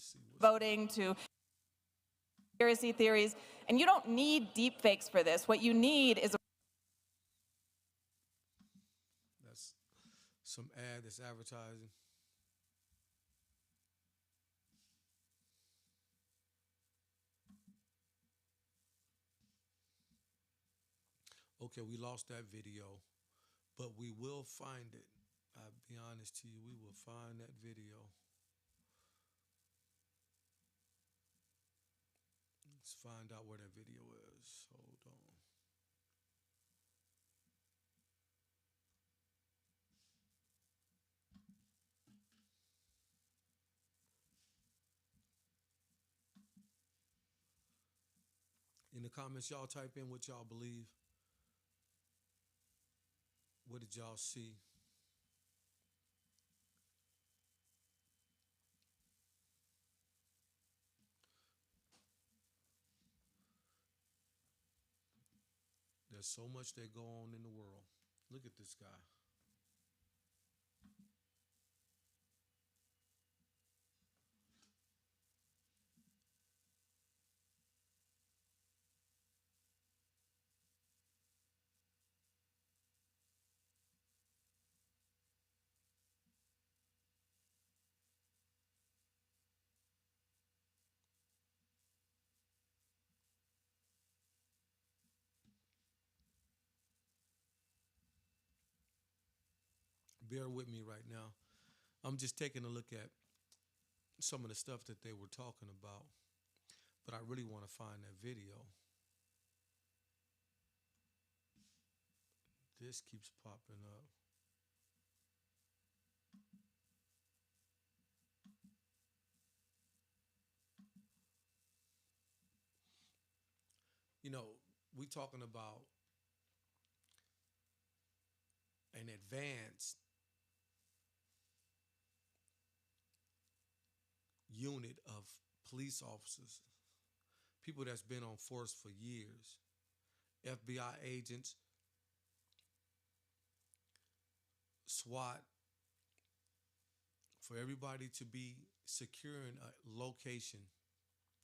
let's see. Voting to conspiracy theories. And you don't need deep fakes for this. What you need is That's some ad that's advertising. Okay, we lost that video, but we will find it. I'll be honest to you, we will find that video. Let's find out where that video is. Hold on. In the comments, y'all type in what y'all believe. What did y'all see? There's so much that go on in the world. Look at this guy. Bear with me right now. I'm just taking a look at some of the stuff that they were talking about, but I really want to find that video. This keeps popping up. You know, we talking about an advanced unit of police officers, people that's been on force for years, FBI agents, SWAT, for everybody to be securing a location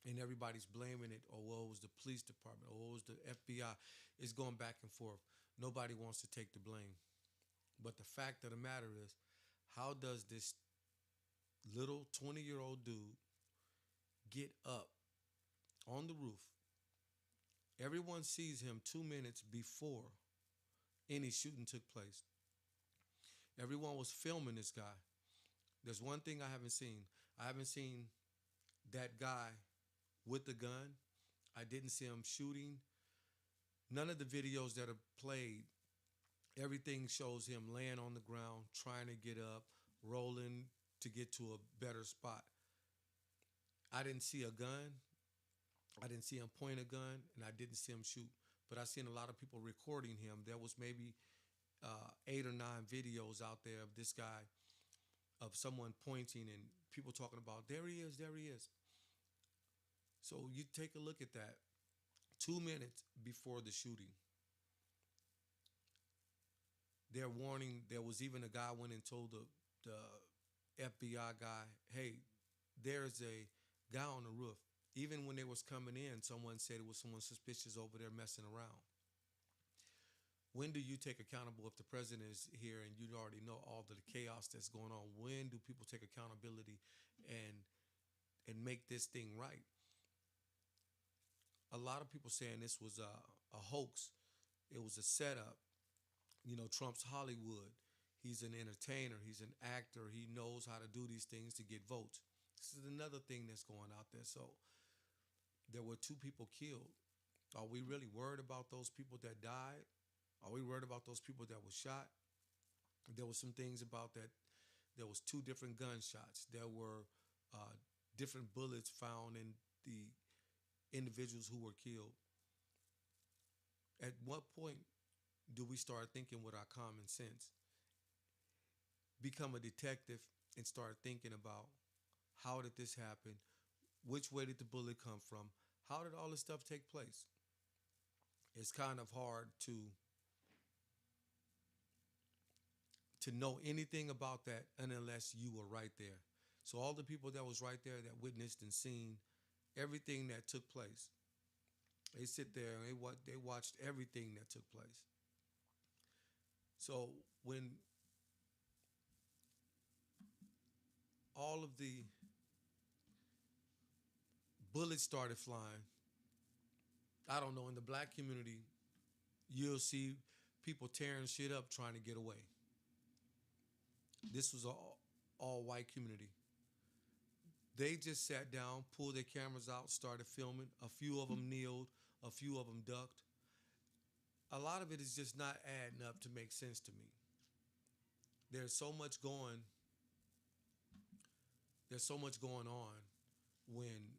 and everybody's blaming it, or well, it was the police department, or it was the FBI. It's going back and forth. Nobody wants to take the blame. But the fact of the matter is, how does this little 20-year-old dude get up on the roof? Everyone sees him 2 minutes before any shooting took place. Everyone was filming this guy. There's one thing I haven't seen. I haven't seen that guy with the gun. I didn't see him shooting. None of the videos that are played, everything shows him laying on the ground, trying to get up, rolling to get to a better spot. I didn't see a gun. I didn't see him point a gun, and I didn't see him shoot. But I seen a lot of people recording him. There was maybe 8 or 9 videos out there of this guy, of someone pointing and people talking about, there he is, there he is. So you take a look at that. 2 minutes before the shooting, they're warning. There was even a guy went and told the FBI guy, hey, there's a guy on the roof. Even when they was coming in, someone said it was someone suspicious over there messing around. When do you take accountable if the president is here and you already know all the chaos that's going on? When do people take accountability and make this thing right? A lot of people saying this was a hoax. It was a setup. You know, Trump's Hollywood. He's an entertainer. He's an actor. He knows how to do these things to get votes. This is another thing that's going out there. So there were 2 people killed. Are we really worried about those people that died? Are we worried about those people that were shot? There were some things about that. There was 2 different gunshots. There were different bullets found in the individuals who were killed. At what point do we start thinking with our common sense? Become a detective and start thinking about, how did this happen? Which way did the bullet come from? How did all this stuff take place? It's kind of hard to know anything about that unless you were right there. So all the people that was right there that witnessed and seen everything that took place, they sit there and they watched everything that took place. So when all of the bullets started flying, I don't know, in the black community, you'll see people tearing shit up trying to get away. This was all white community. They just sat down, pulled their cameras out, started filming. A few of them kneeled, a few of them ducked. A lot of it is just not adding up to make sense to me. There's so much going on when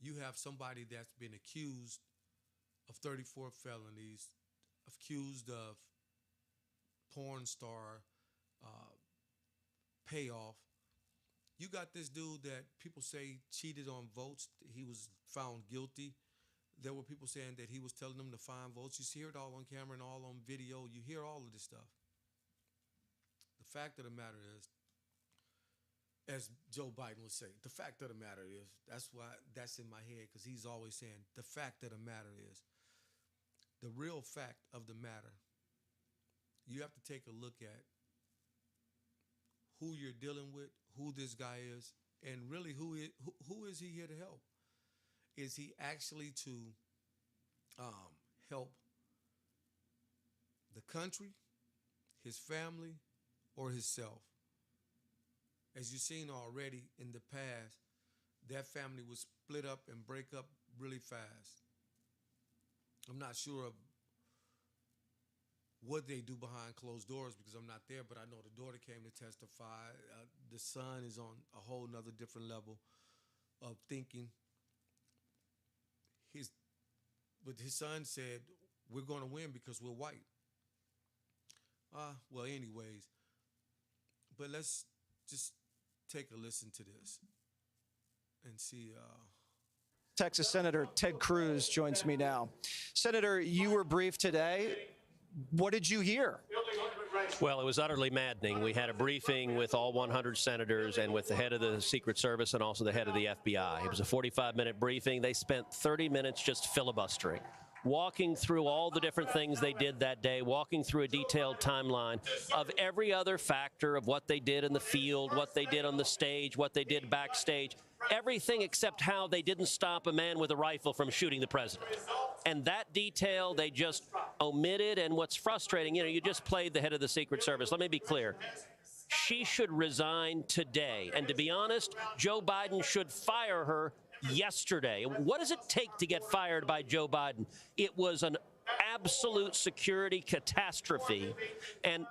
you have somebody that's been accused of 34 felonies, accused of porn star payoff. You got this dude that people say cheated on votes. He was found guilty. There were people saying that he was telling them to find votes. You hear it all on camera and all on video. You hear all of this stuff. The fact of the matter is, as Joe Biden would say, the fact of the matter is, that's why that's in my head, because he's always saying, the fact of the matter is, the real fact of the matter, you have to take a look at who you're dealing with, who this guy is, and really who is he here to help? Is he actually to help the country, his family, or himself? As you've seen already in the past, that family was split up and break up really fast. I'm not sure of what they do behind closed doors because I'm not there, but I know the daughter came to testify. The son is on a whole nother different level of thinking. But his son said, we're going to win because we're white. Well, anyways, but let's just take a listen to this and see. Texas Senator Ted Cruz joins me now. Senator, you were briefed today. What did you hear? Well, it was utterly maddening. We had a briefing with all 100 senators and with the head of the Secret Service and also the head of the FBI. It was a 45-minute briefing. They spent 30 minutes just filibustering, walking through all the different things they did that day, walking through a detailed timeline of every other factor of what they did in the field, what they did on the stage, what they did backstage, everything except how they didn't stop a man with a rifle from shooting the president. And that detail they just omitted. And what's frustrating, you just played the head of the Secret Service. Let me be clear. She should resign today. And to be honest, Joe Biden should fire her yesterday. What does it take to get fired by Joe Biden? It was an absolute security catastrophe. And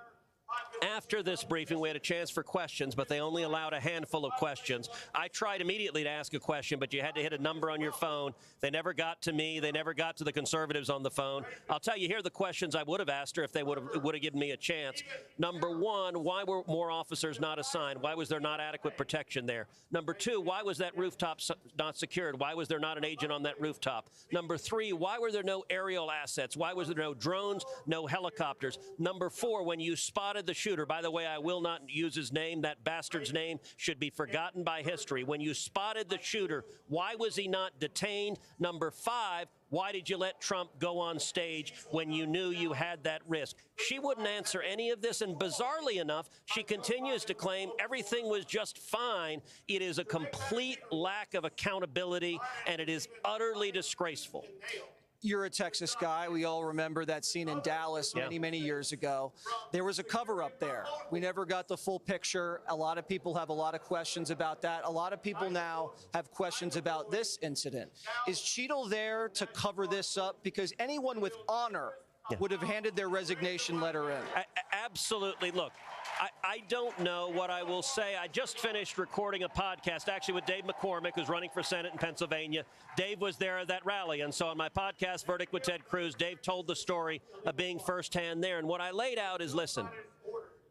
after this briefing, we had a chance for questions, but they only allowed a handful of questions. I tried immediately to ask a question, but you had to hit a number on your phone. They never got to me. They never got to the conservatives on the phone. I'll tell you, here are the questions I would have asked her if they would have given me a chance. Number one, why were more officers not assigned? Why was there not adequate protection there? Number two, why was that rooftop not secured? Why was there not an agent on that rooftop? Number three, why were there no aerial assets? Why was there no drones, no helicopters? Number four, when you spotted the shooter, by the way, I will not use his name. That bastard's name should be forgotten by history. When you spotted the shooter, why was he not detained? Number five, why did you let Trump go on stage when you knew you had that risk? She wouldn't answer any of this, and bizarrely enough, she continues to claim everything was just fine. It is a complete lack of accountability, and it is utterly disgraceful. You're a Texas guy. We all remember that scene in Dallas many years ago. There was a cover-up there. We never got the full picture. A lot of people have a lot of questions about that. A lot of people now have questions about this incident. Is Cheadle there to cover this up? Because anyone with honor would have handed their resignation letter in. Absolutely. Look, I don't know what I will say. I just finished recording a podcast, actually, with Dave McCormick, who's running for Senate in Pennsylvania. Dave was there at that rally. And so on my podcast, Verdict with Ted Cruz, Dave told the story of being firsthand there. And what I laid out is, listen,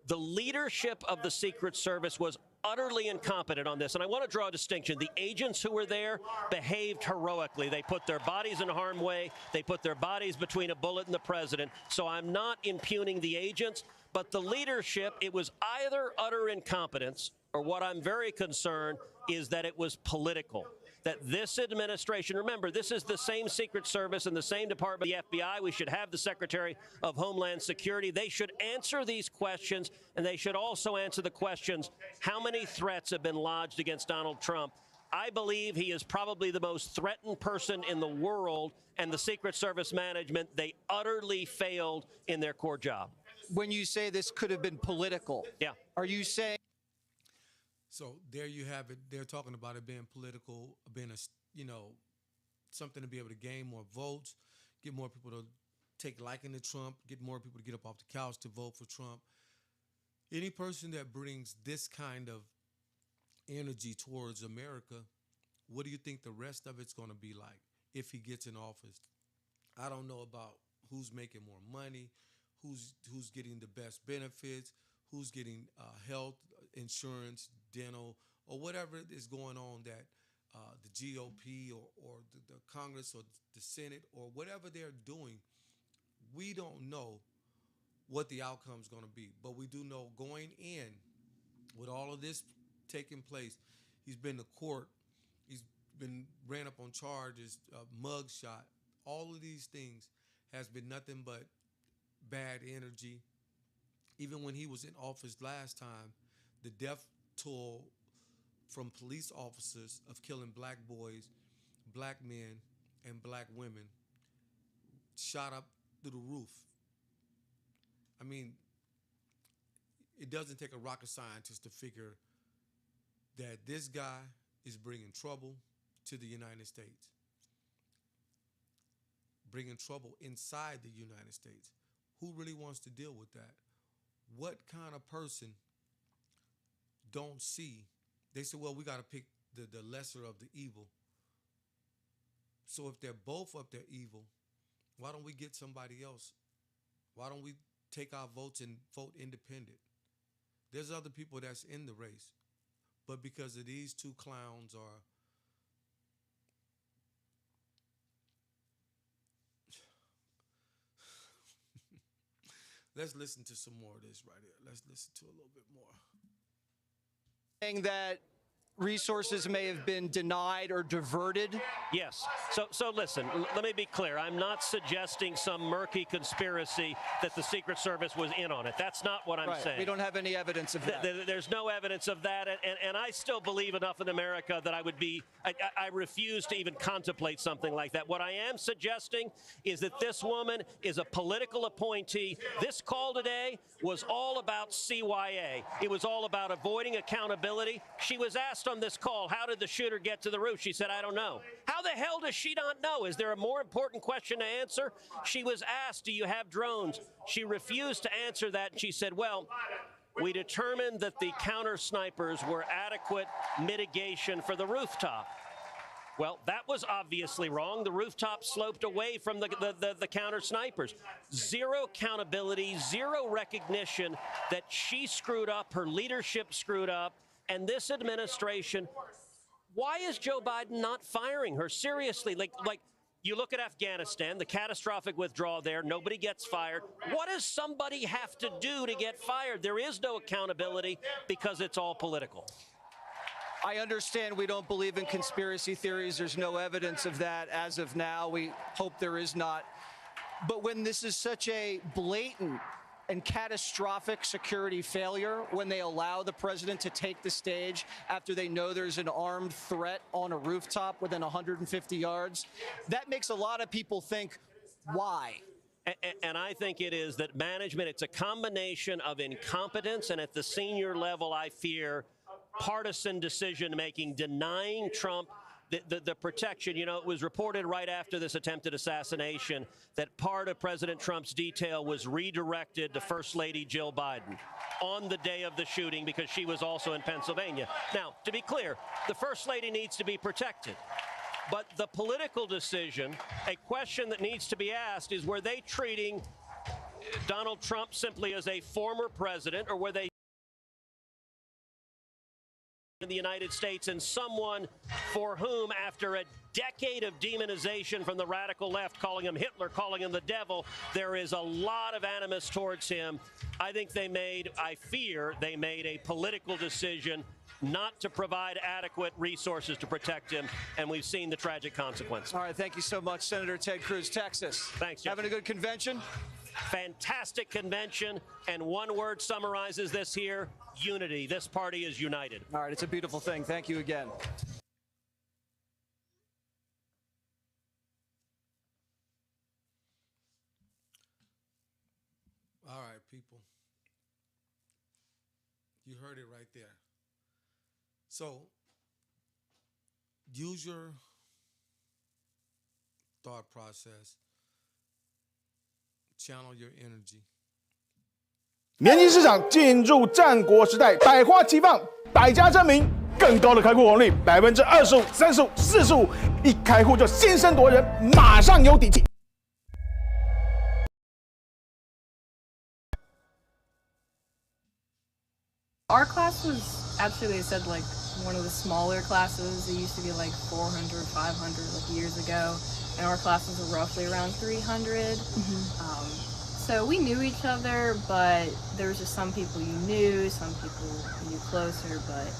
the leadership of the Secret Service was utterly incompetent on this. And I want to draw a distinction. The agents who were there behaved heroically. They put their bodies in harm's way. They put their bodies between a bullet and the president. So I'm not impugning the agents, but the leadership, it was either utter incompetence or what I'm very concerned is that it was political. That this administration, remember, this is the same Secret Service and the same Department of the FBI. We should have the Secretary of Homeland Security. They should answer these questions, and they should also answer the questions, how many threats have been lodged against Donald Trump? I believe he is probably the most threatened person in the world, and the Secret Service management, they utterly failed in their core job. When you say this could have been political, are you saying? So there you have it. They're talking about it being political, being something to be able to gain more votes, get more people to take liking to Trump, get more people to get up off the couch to vote for Trump. Any person that brings this kind of energy towards America, what do you think the rest of it's going to be like if he gets in office? I don't know about who's making more money, who's getting the best benefits, who's getting health insurance, dental, or whatever is going on that the GOP or the Congress or the Senate or whatever they're doing, we don't know what the outcome is going to be. But we do know going in, with all of this taking place, he's been to court, he's been ran up on charges, mugshot, all of these things has been nothing but bad energy. Even when he was in office last time, the death toll from police officers of killing black boys, black men, and black women shot up through the roof. I mean, it doesn't take a rocket scientist to figure that this guy is bringing trouble to the United States, bringing trouble inside the United States. Who really wants to deal with that? What kind of person don't see? They say, well, we got to pick the lesser of the evil. So if they're both up there evil, why don't we get somebody else? Why don't we take our votes and vote independent? There's other people that's in the race, but because of these two clowns are let's listen to some more of this right here. Let's listen to a little bit more. Saying that resources may have been denied or diverted? Yes. So listen, let me be clear. I'm not suggesting some murky conspiracy that the Secret Service was in on it. That's not what I'm saying. We don't have any evidence of that. There's no evidence of that. And I still believe enough in America that I refuse to even contemplate something like that. What I am suggesting is that this woman is a political appointee. This call today was all about CYA. It was all about avoiding accountability. She was asked on this call, how did the shooter get to the roof? She said, I don't know. How the hell does she not know? Is there a more important question to answer? She was asked, do you have drones? She refused to answer that. And she said, well, we determined that the counter snipers were adequate mitigation for the rooftop. Well, that was obviously wrong. The rooftop sloped away from the counter snipers. Zero accountability, zero recognition that she screwed up, her leadership screwed up, and this administration. Why is Joe Biden not firing her? Seriously, like you look at Afghanistan, the catastrophic withdrawal there, nobody gets fired. What does somebody have to do to get fired? There is no accountability because it's all political. I understand we don't believe in conspiracy theories. There's no evidence of that as of now. We hope there is not. But when this is such a blatant and catastrophic security failure, when they allow the president to take the stage after they know there's an armed threat on a rooftop within 150 yards, that makes a lot of people think, why? And I think it is that management, it's a combination of incompetence, and at the senior level, I fear partisan decision-making, denying Trump the protection. You know, it was reported right after this attempted assassination that part of President Trump's detail was redirected to First Lady Jill Biden on the day of the shooting because she was also in Pennsylvania. Now, to be clear, the First Lady needs to be protected. But the political decision, a question that needs to be asked is, were they treating Donald Trump simply as a former president, or were they the United States and someone for whom, after a decade of demonization from the radical left, calling him Hitler, calling him the devil, there is a lot of animus towards him. I fear they made a political decision not to provide adequate resources to protect him, and we've seen the tragic consequence. All right, thank you so much, Senator Ted Cruz, Texas. Thanks, Jeff. Having a good convention? Fantastic convention, and one word summarizes this here: unity. This party is united. All right, it's a beautiful thing. Thank you again. All right, people. You heard it right there. So, use your thought process, channel your energy. 年金市场进入战国时代，百花齐放，百家争鸣，更高的开户红利25%、35%、45%，一开户就先声夺人，马上有底气。 Our class was actually, they said, like one of the smaller classes. It used to be like 400, 500 like years ago, and our classes were roughly around 300. So we knew each other, but there was just some people you knew, some people you knew closer, but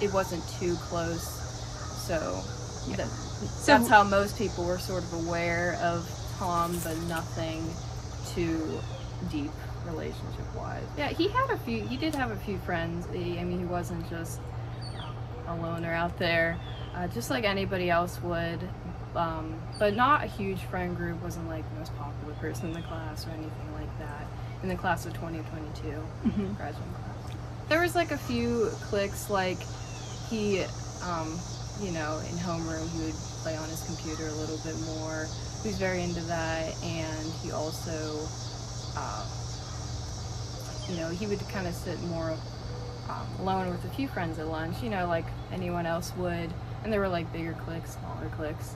it wasn't too close. So that's how most people were sort of aware of Tom, but nothing too deep relationship-wise. Yeah, he did have a few friends. I mean, he wasn't just a loner out there, just like anybody else would. But not a huge friend group, wasn't like the most popular person in the class or anything like that. In the class of 2022, graduating class. There was like a few cliques, like he, you know, in homeroom he would play on his computer a little bit more. He was very into that, and he also, you know, he would kind of sit more alone with a few friends at lunch, you know, like anyone else would. And there were like bigger cliques, smaller cliques.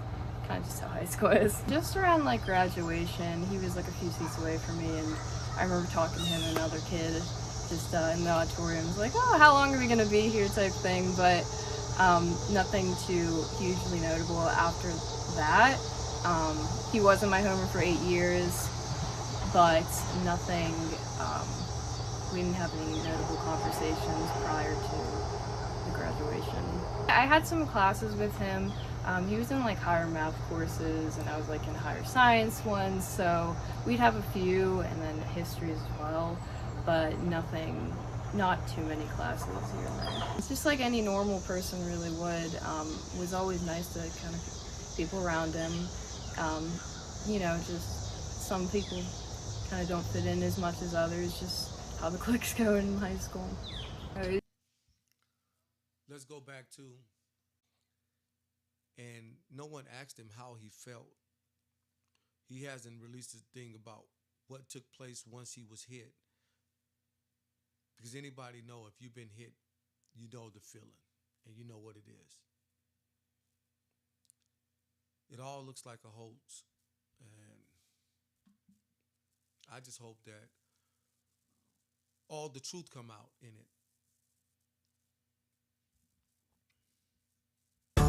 Kind of just how high school is. Just around like graduation, he was like a few seats away from me, and I remember talking to him and another kid just in the auditorium. It was like, oh, how long are we gonna be here type thing, but nothing too hugely notable after that. He was in my homeroom for 8 years, but nothing, we didn't have any notable conversations prior to the graduation. I had some classes with him. He was in like higher math courses, and I was like in higher science ones, so we'd have a few, and then history as well, but nothing, not too many classes here and there. It's just like any normal person really would. Was always nice to kind of people around him. You know, just some people kind of don't fit in as much as others, just how the cliques go in high school. Let's go back to, and no one asked him how he felt. He hasn't released a thing about what took place once he was hit. Because anybody know, if you've been hit, you know the feeling, and you know what it is. It all looks like a hoax, and I just hope that all the truth come out in it.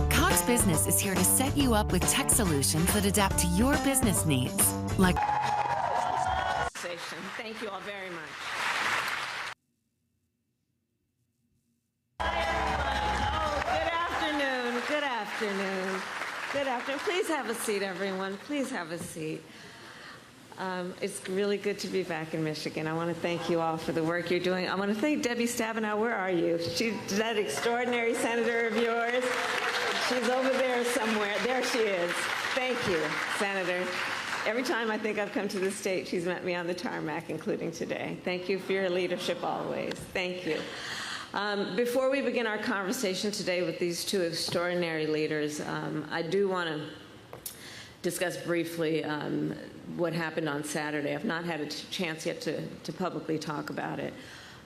Cox Business is here to set you up with tech solutions that adapt to your business needs. Like, thank you all very much. Oh, good afternoon. Good afternoon. Good afternoon. Please have a seat, everyone. Please have a seat. It's really good to be back in Michigan. I want to thank you all for the work you're doing. I want to thank Debbie Stabenow. Where are you? She's that extraordinary senator of yours. She's over there somewhere. There she is. Thank you, Senator. Every time I think I've come to the state, she's met me on the tarmac, including today. Thank you for your leadership always. Thank you. Before we begin our conversation today with these two extraordinary leaders, I do want to discuss briefly what happened on Saturday. I've not had a chance yet to publicly talk about it,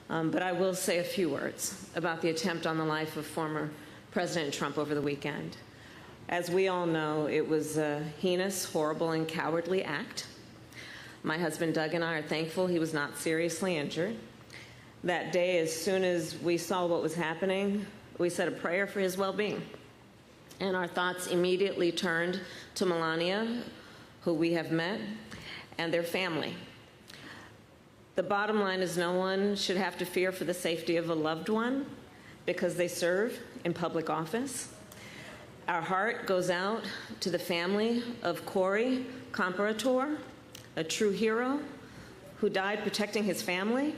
but I will say a few words about the attempt on the life of former President Trump over the weekend. As we all know, it was a heinous, horrible, and cowardly act. My husband Doug and I are thankful he was not seriously injured. that day, as soon as we saw what was happening, we said a prayer for his well-being. And our thoughts immediately turned to Melania, who we have met, and their family. The bottom line is no one should have to fear for the safety of a loved one because they serve in public office. Our heart goes out to the family of Corey Comparator, a true hero who died protecting his family.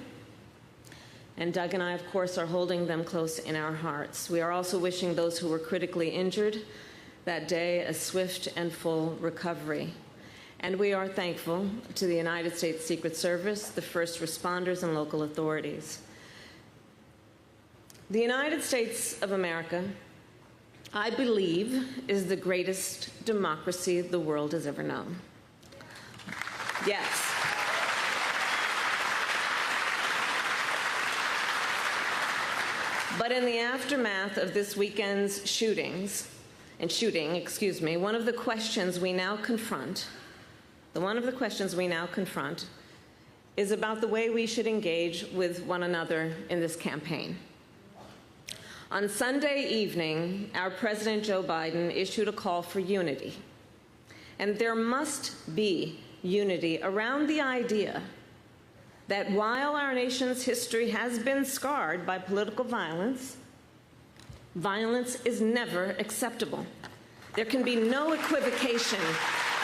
And Doug and I, of course, are holding them close in our hearts. We are also wishing those who were critically injured that day a swift and full recovery. And we are thankful to the United States Secret Service, the first responders, and local authorities. The United States of America, I believe, is the greatest democracy the world has ever known. Yes. But in the aftermath of this weekend's shooting, one of the questions we now confront is about the way we should engage with one another in this campaign. On Sunday evening, our President Joe Biden issued a call for unity. And there must be unity around the idea that while our nation's history has been scarred by political violence, violence is never acceptable. There can be no equivocation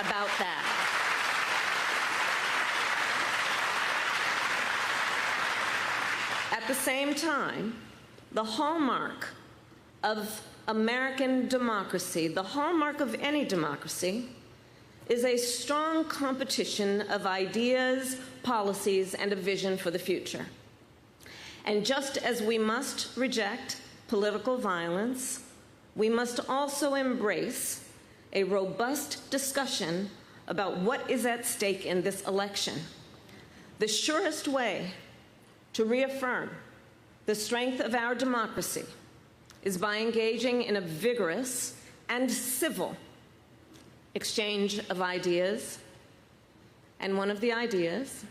about that. At the same time, the hallmark of American democracy, the hallmark of any democracy, is a strong competition of ideas, policies, and a vision for the future. And just as we must reject political violence, we must also embrace a robust discussion about what is at stake in this election. The surest way to reaffirm the strength of our democracy is by engaging in a vigorous and civil exchange of ideas. And one of the ideas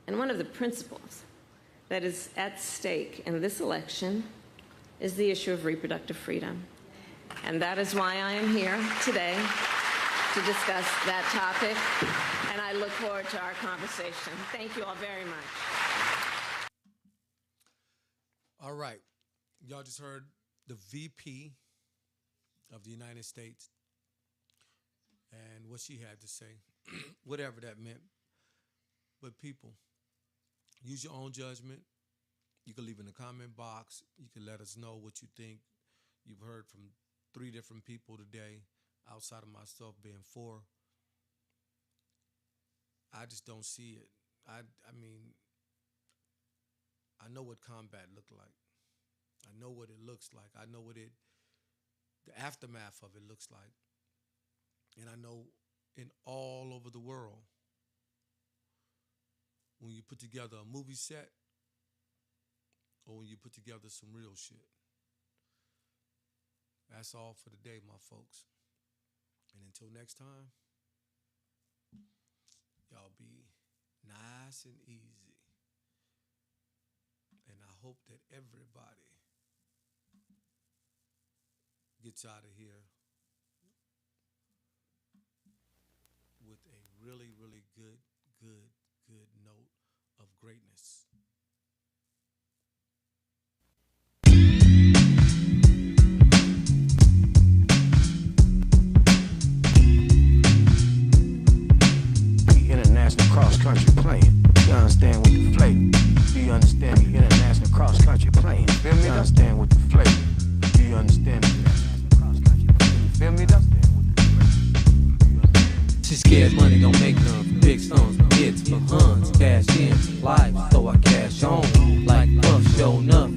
and one of the principles that is at stake in this election is the issue of reproductive freedom. And that is why I am here today to discuss that topic, and I look forward to our conversation. Thank you all very much. All right. Y'all just heard the VP of the United States and what she had to say, whatever that meant. But people, use your own judgment. You can leave in the comment box. You can let us know what you think. You've heard from 3 different people today, outside of myself being 4. I just don't see it. I mean, I know what combat looked like. I know what it looks like. I know what the aftermath of it looks like. And I know in all over the world, when you put together a movie set or when you put together some real shit. That's all for today, my folks. And until next time, y'all be nice and easy. And I hope that everybody gets out of here with a really, really good note of greatness. International cross-country playing. You understand with the flavor? Do you understand the international cross-country playing? Feel me? You understand with the flavor? Do you understand the international cross-country playing? Feel me? She scared money don't make none. Big sums, hits for huns. Cash in, life, so I cash on. Like Puff, show enough.